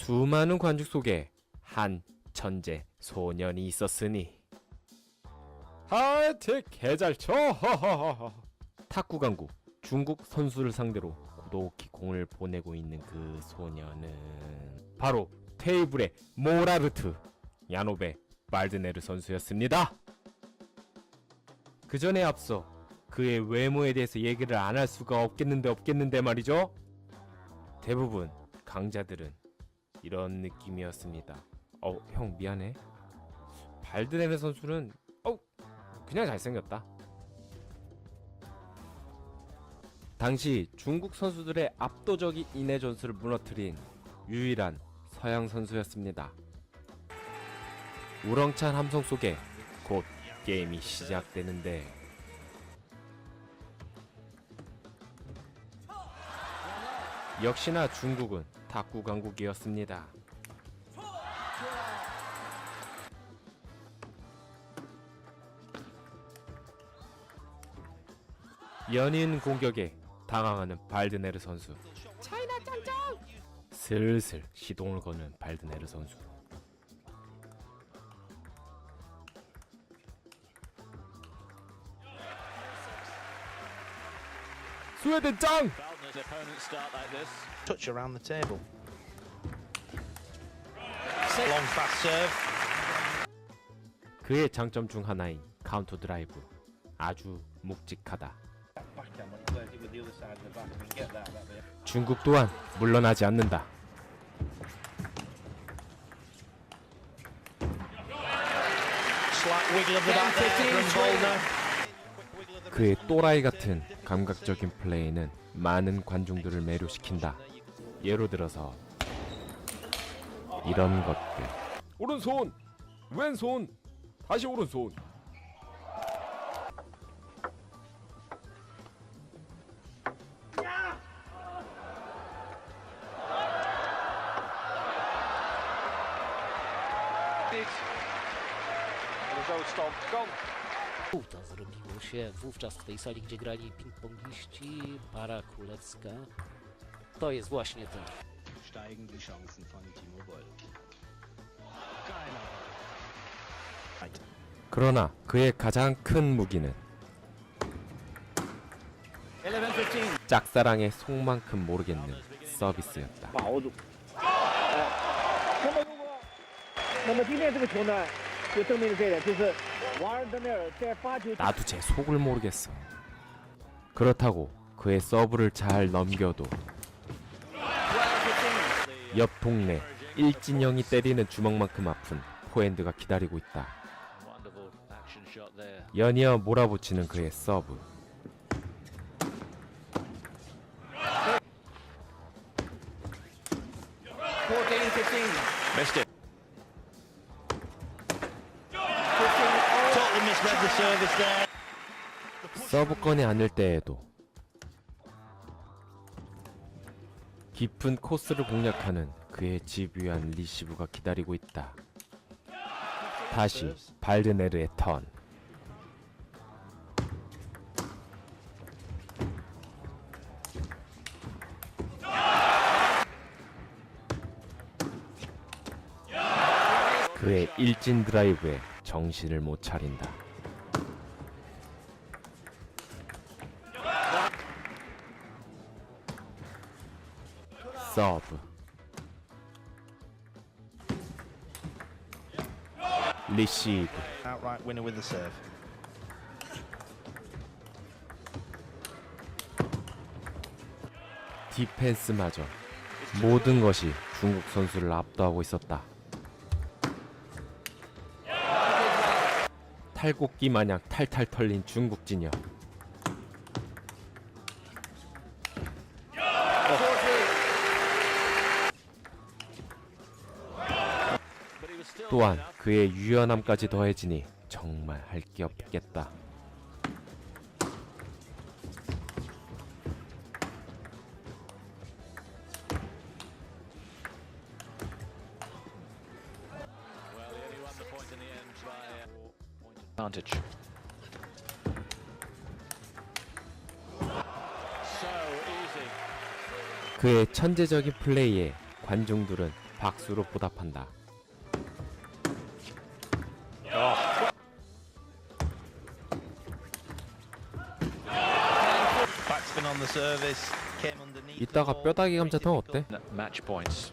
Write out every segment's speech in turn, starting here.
수많은 관중 속에 한 천재 소년이 있었으니 하여튼 개잘쳐. 탁구 강국 중국 선수를 상대로 고독히 공을 보내고 있는 그 소년은 바로 테이블의 모라르트 야노베 말드네르 선수였습니다. 그 전에 앞서 그의 외모에 대해서 얘기를 안 할 수가 없겠는데 말이죠. 대부분 강자들은 이런 느낌이었습니다. 형 미안해. 발드네르 선수는 그냥 잘생겼다. 당시 중국 선수들의 압도적인 인해 전술을 무너뜨린 유일한 서양 선수였습니다. 우렁찬 함성 속에 곧 게임이 시작되는데 역시나 중국은 탁구 강국이었습니다. 연인 공격에 당황하는 발드네르 선수. 차이나 짱짱! 슬슬 시동을 거는 발드네르 선수. 스웨덴 짱! Touch around the table. Long fast serve. 그의 장점 중 하나인 카운터 드라이브. 아주 묵직하다. 중국 또한 물러나지 않는다. 그의 또라이 같은 감각적인 플레이는 많은 관중들을 매료시킨다. 예로 들어서 이런 것들. 오른손, 왼손, 다시 오른손. To zrobiło się wówczas w tej sali, gdzie grali ping-pongiści, para królewska. To jest właśnie to. Steigen die Chancen von Timo Boll. 그러나 그의 가장 큰 무기는 짝사랑의 속만큼 모르겠는 서비스였다. 那么今天这个球呢，就证明了这一点，就是瓦尔德内尔在发球。 나도 제 속을 모르겠어. 그렇다고 그의 서브를 잘 넘겨도 옆 동네 일진형이 때리는 주먹만큼 아픈 포핸드가 기다리고 있다. 연이어 몰아붙이는 그의 서브. Missed it. Totally misread the service there. 서브권이 아닐 때에도 깊은 코스를 공략하는 그의 집요한 리시브가 기다리고 있다. 다시 발드네르의 턴. 그의 일진 드라이브에 정신을 못 차린다. 서브. 리시브. Outright winner with the serve. 디펜스마저 모든 것이 중국 선수를 압도하고 있었다. 탈곡기 마냥 탈탈 털린 중국 진영. 또한 그의 유연함까지 더해지니 정말 할 게 없겠다. Advantage. 그의 천재적인 플레이에 관중들은 박수로 보답한다. Backspin on the service. Came underneath. the 이따가 ball. 뼈다귀 Very 감자탕 어때? Match points.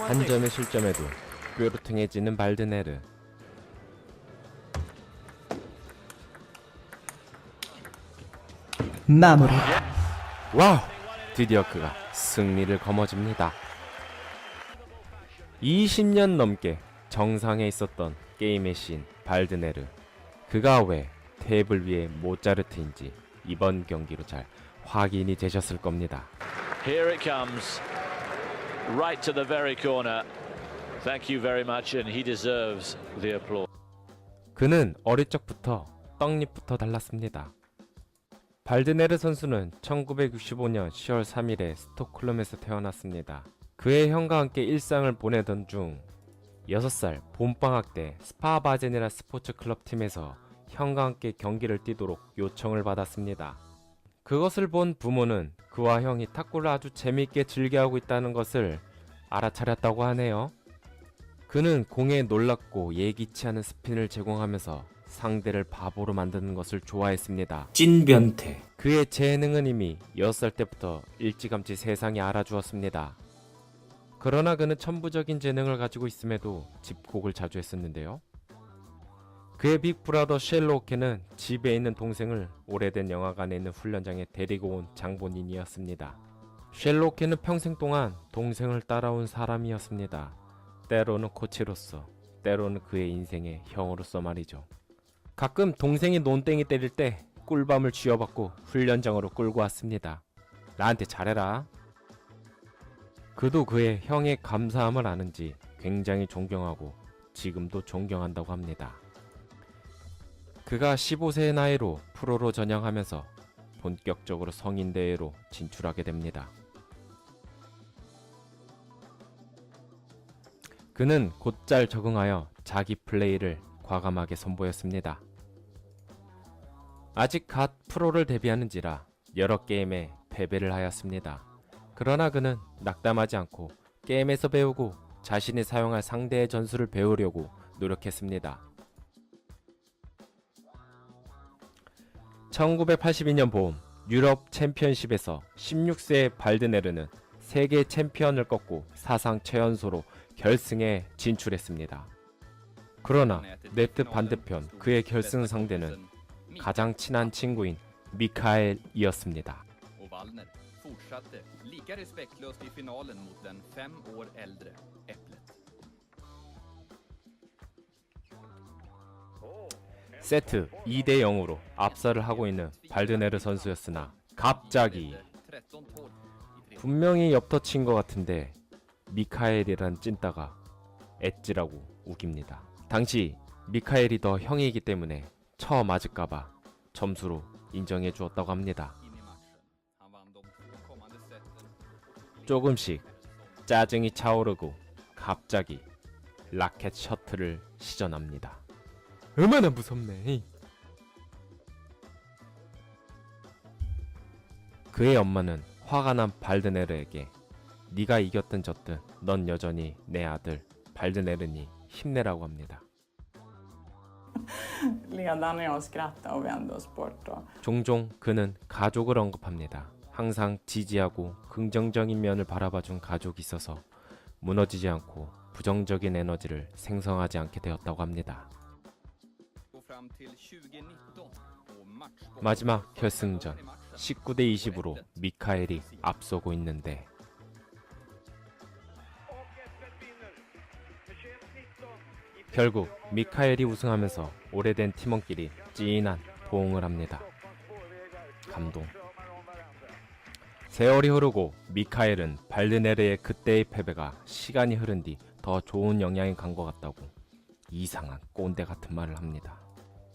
한 점의 실점에도 뾰루퉁해지는 발드네르. 마무리. 와우! 드디어 그가 승리를 거머쥡니다. 20년 넘게 정상에 있었던 게임의 신 발드네르. 그가 왜 테이블 위에 모차르트인지 이번 경기로 잘 확인이 되셨을 겁니다. Here it comes. Right to the very corner. Thank you very much, and he deserves the applause. 그는 어릴 적부터 떡잎부터 달랐습니다. 발드네르 선수는 1965년 10월 3일에 스톡홀름에서 태어났습니다. 그의 형과 함께 일상을 보내던 중 6살 봄방학 때 스파바젠이라 스포츠 클럽 팀에서 형과 함께 경기를 뛰도록 요청을 받았습니다. 그것을 본 부모는 그와 형이 탁구를 아주 재미있게 즐겨하고 있다는 것을 알아차렸다고 하네요. 그는 공에 놀랍고 예기치 않은 스핀을 제공하면서 상대를 바보로 만드는 것을 좋아했습니다. 찐변태. 그의 재능은 이미 6살 때부터 일찌감치 세상이 알아주었습니다. 그러나 그는 천부적인 재능을 가지고 있음에도 집콕을 자주 했었는데요. 그의 빅브라더 쉘로케는 집에 있는 동생을 오래된 영화관에 있는 훈련장에 데리고 온 장본인이었습니다. 쉘로케는 평생 동안 동생을 따라온 사람이었습니다. 때로는 코치로서, 때로는 그의 인생의 형으로서 말이죠. 가끔 동생이 논땡이 때릴 때 꿀밤을 쥐어받고 훈련장으로 끌고 왔습니다. 나한테 잘해라. 그도 그의 형의 감사함을 아는지 굉장히 존경하고 지금도 존경한다고 합니다. 그가 15세의 나이로 프로로 전향하면서 본격적으로 성인대회로 진출하게 됩니다. 그는 곧잘 적응하여 자기 플레이를 과감하게 선보였습니다. 아직 갓 프로를 데뷔하는지라 여러 게임에 패배를 하였습니다. 그러나 그는 낙담하지 않고 게임에서 배우고 자신이 사용할 상대의 전술을 배우려고 노력했습니다. 1982년 봄 유럽 챔피언십에서 16세의 발드네르는 세계 챔피언을 꺾고 사상 최연소로 결승에 진출했습니다. 그러나 네트 반대편 그의 결승 상대는 가장 친한 친구인 미카엘이었습니다. Och Wallner fortsatte lika respektlöst i finalen mot den 5 år äldre Äpplet. 세트 2대 0으로 압살을 하고 있는 발드네르 선수였으나 갑자기 13-12 i tredje. 분명히 엽터친 것 같은데 미카엘이란 찐따가 엣지라고 우깁니다. 당시 미카엘이 더 형이기 때문에 처 맞을까봐 점수로 인정해 주었다고 합니다. In i matchen. Han vann de 2 kommande seten. 조금씩 짜증이 차오르고 갑자기 라켓 셔틀을 시전합니다. 얼마나 무섭네. 그의 엄마는 화가 난 발드네르에게 네가 이겼든 졌든 넌 여전히 내 아들 발드네르니 힘내라고 합니다. Ledaren och jag skrattade och vände oss bort. 종종 그는 가족을 언급합니다. 항상 지지하고 긍정적인 면을 바라봐준 가족이 있어서 무너지지 않고 부정적인 에너지를 생성하지 않게 되었다고 합니다. Går fram till 2019 och matchboll. 마지막 결승전 19대 20으로 미카엘이 앞서고 있는데 결국 미카엘이 우승하면서 오래된 팀원끼리 찐한 포옹을 합니다. 감동. 세월이 흐르고 미카엘은 발드네르의 그때의 패배가 시간이 흐른 뒤 더 좋은 영향이 간 것 같다고 이상한 꼰대 같은 말을 합니다.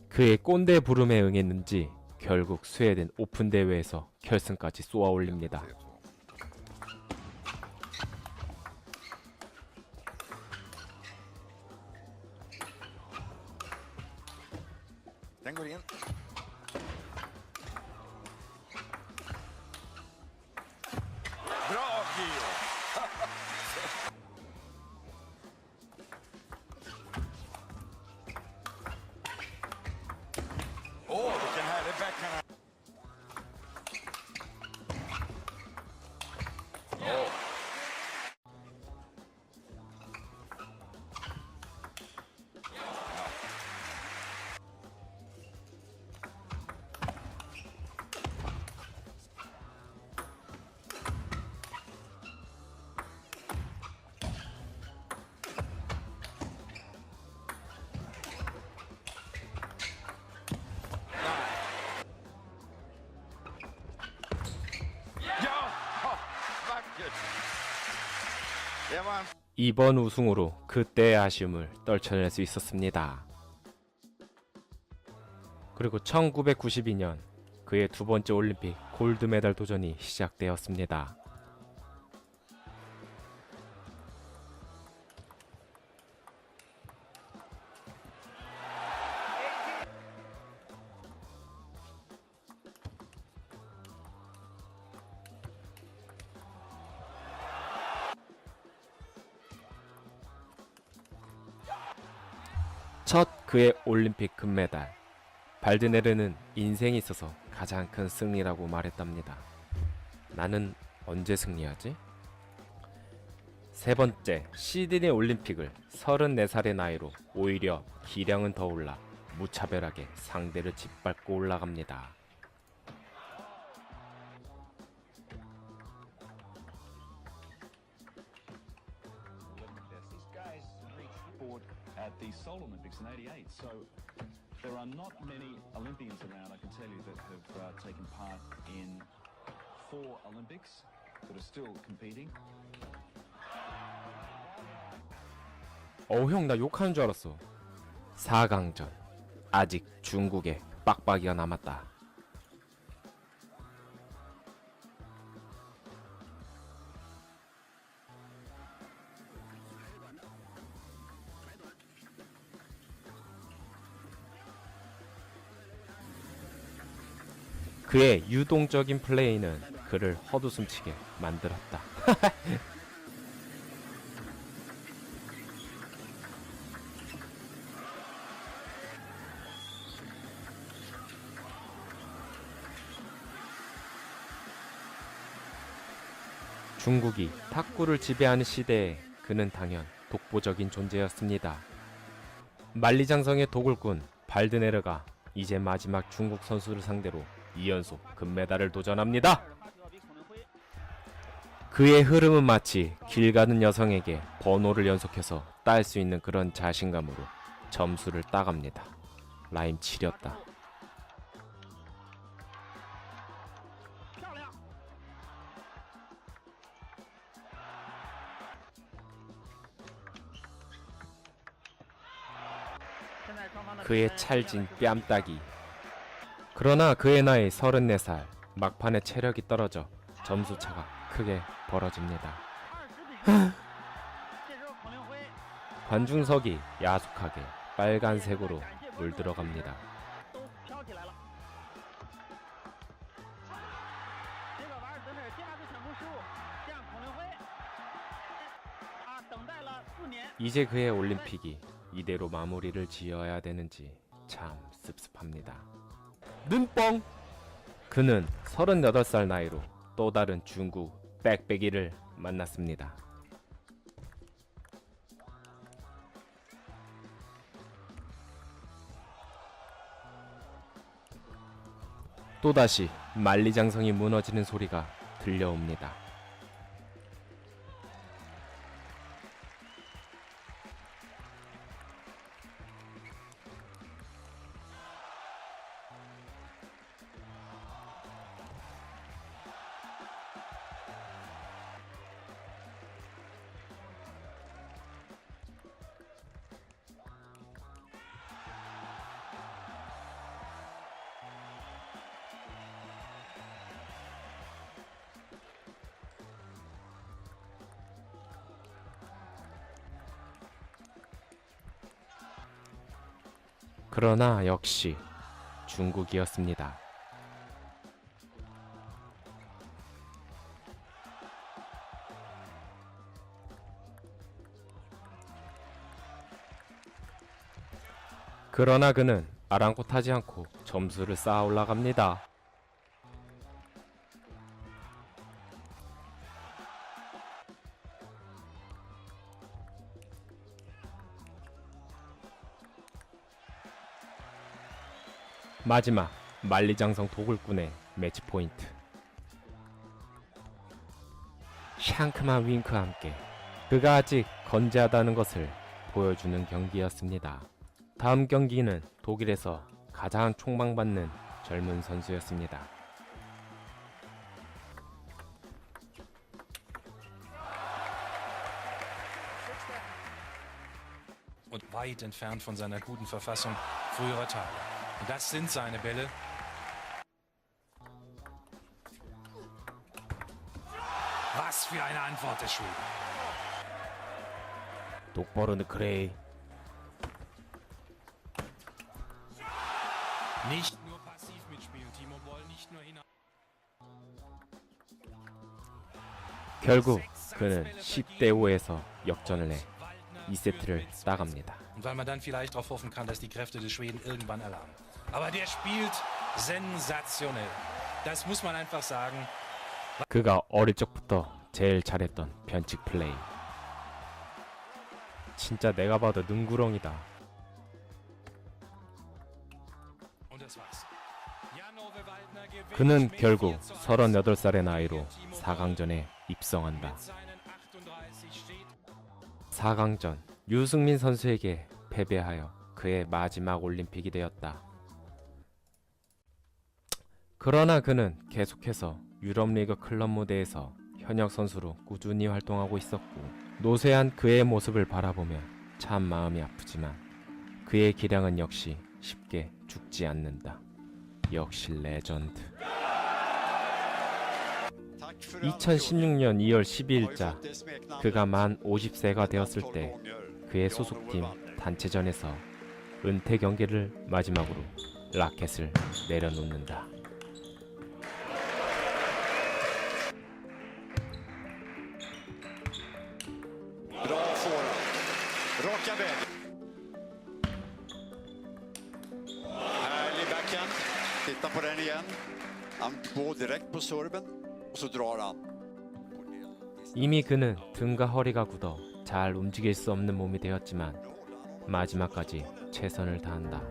그의 꼰대 부름에 응했는지 결국 스웨덴 오픈 대회에서 결승까지 쏘아 올립니다. Den går in. 이번 우승으로 그때의 아쉬움을 떨쳐낼 수 있었습니다. 그리고 1992년 그의 두 번째 올림픽 골드메달 도전이 시작되었습니다. 첫 그의 올림픽 금메달. 발드네르는 인생에 있어서 가장 큰 승리라고 말했답니다. 나는 언제 승리하지? 세 번째, 시드니 올림픽을 34살의 나이로 오히려 기량은 더 올라 무차별하게 상대를 짓밟고 올라갑니다. At the Seoul Olympics in '88, so there are not many Olympians around, I can tell you, that have taken part in 4 Olympics that are still competing. 형, 나 욕하는 줄 알았어. 4강전. 아직 중국에 빡빡이가 남았다. 그의 유동적인 플레이는 그를 헛웃음치게 만들었다. 중국이 탁구를 지배하는 시대에 그는 당연 독보적인 존재였습니다. 만리장성의 도굴꾼 발드네르가 이제 마지막 중국 선수를 상대로 2연속 금메달을 도전합니다. 그의 흐름은 마치 길 가는 여성에게 번호를 연속해서 딸 수 있는 그런 자신감으로 점수를 따갑니다. 라임 7이었다. 그의 찰진 뺨따기. 그러나 그의 나이 34살, 막판에 체력이 떨어져 점수차가 크게 벌어집니다. 관중석이 야속하게 빨간색으로 물들어갑니다. 이제 그의 올림픽이 이대로 마무리를 지어야 되는지 참 씁씁합니다. 눈뻥! 그는 38살 나이로 또 다른 중국 빽빽이를 만났습니다. 또다시 만리장성이 무너지는 소리가 들려옵니다. 그러나 역시 중국이었습니다. 그러나 그는 아랑곳하지 않고 점수를 쌓아 올라갑니다. 마지막 만리장성 도굴꾼의 매치 포인트. 샹크만 윙크와 함께 그가 아직 건재하다는 것을 보여주는 경기였습니다. 다음 경기는 독일에서 가장 촉망받는 젊은 선수였습니다. und weit entfernt von seiner guten Verfassung früherer Tage. Und das sind seine Bälle. Was für eine Antwort des Schweden. 똑바로 넣으래. Nicht nur passiv mitspielen, Timo Boll nicht nur hinein. 결국 그는 10대 5에서 역전을 해 2세트를 따갑니다. Und weil man dann vielleicht darauf hoffen kann, dass die Kräfte des Schweden irgendwann erlahmen. Aber der spielt sensationell. Das muss man einfach sagen. 그가 어릴 적부터 제일 잘했던 변칙 플레이. 진짜 내가 봐도 능구렁이다. Und das war's. Jan-Ove Waldner gewinnt 그는 mit 결국 4:2. 38살의 나이로 4강전에 입성한다. Mit seinen 38 steht 4강전 유승민 선수에게 패배하여 그의 마지막 올림픽이 되었다. 그러나 그는 계속해서 유럽리그 클럽 무대에서 현역 선수로 꾸준히 활동하고 있었고 노쇠한 그의 모습을 바라보며 참 마음이 아프지만 그의 기량은 역시 쉽게 죽지 않는다. 역시 레전드. 2016년 2월 12일자 그가 만 50세가 되었을 때 그의 소속팀 단체전에서 은퇴 경기를 마지막으로 라켓을 내려놓는다. Bra forehand. Raka väg. Härlig backhand. Titta på den igen. Han går direkt på serven och så drar han. 이미 그는 등과 허리가 굳어 잘 움직일 수 없는 몸이 되었지만 마지막까지 최선을 다한다.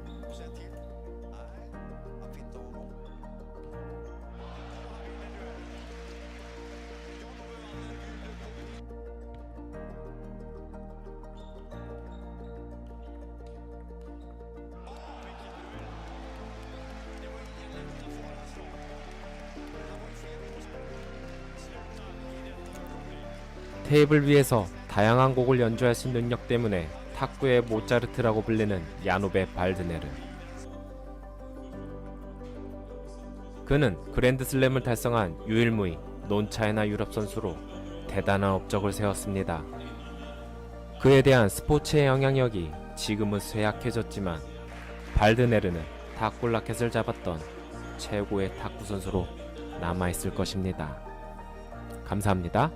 테이블 위에서 다양한 곡을 연주할 수 있는 능력 때문에 탁구의 모차르트라고 불리는 야노베 발드네르. 그는 그랜드슬램을 달성한 유일무이 논차이나 유럽 선수로 대단한 업적을 세웠습니다. 그에 대한 스포츠의 영향력이 지금은 쇠약해졌지만 발드네르는 탁구 라켓을 잡았던 최고의 탁구 선수로 남아있을 것입니다. 감사합니다.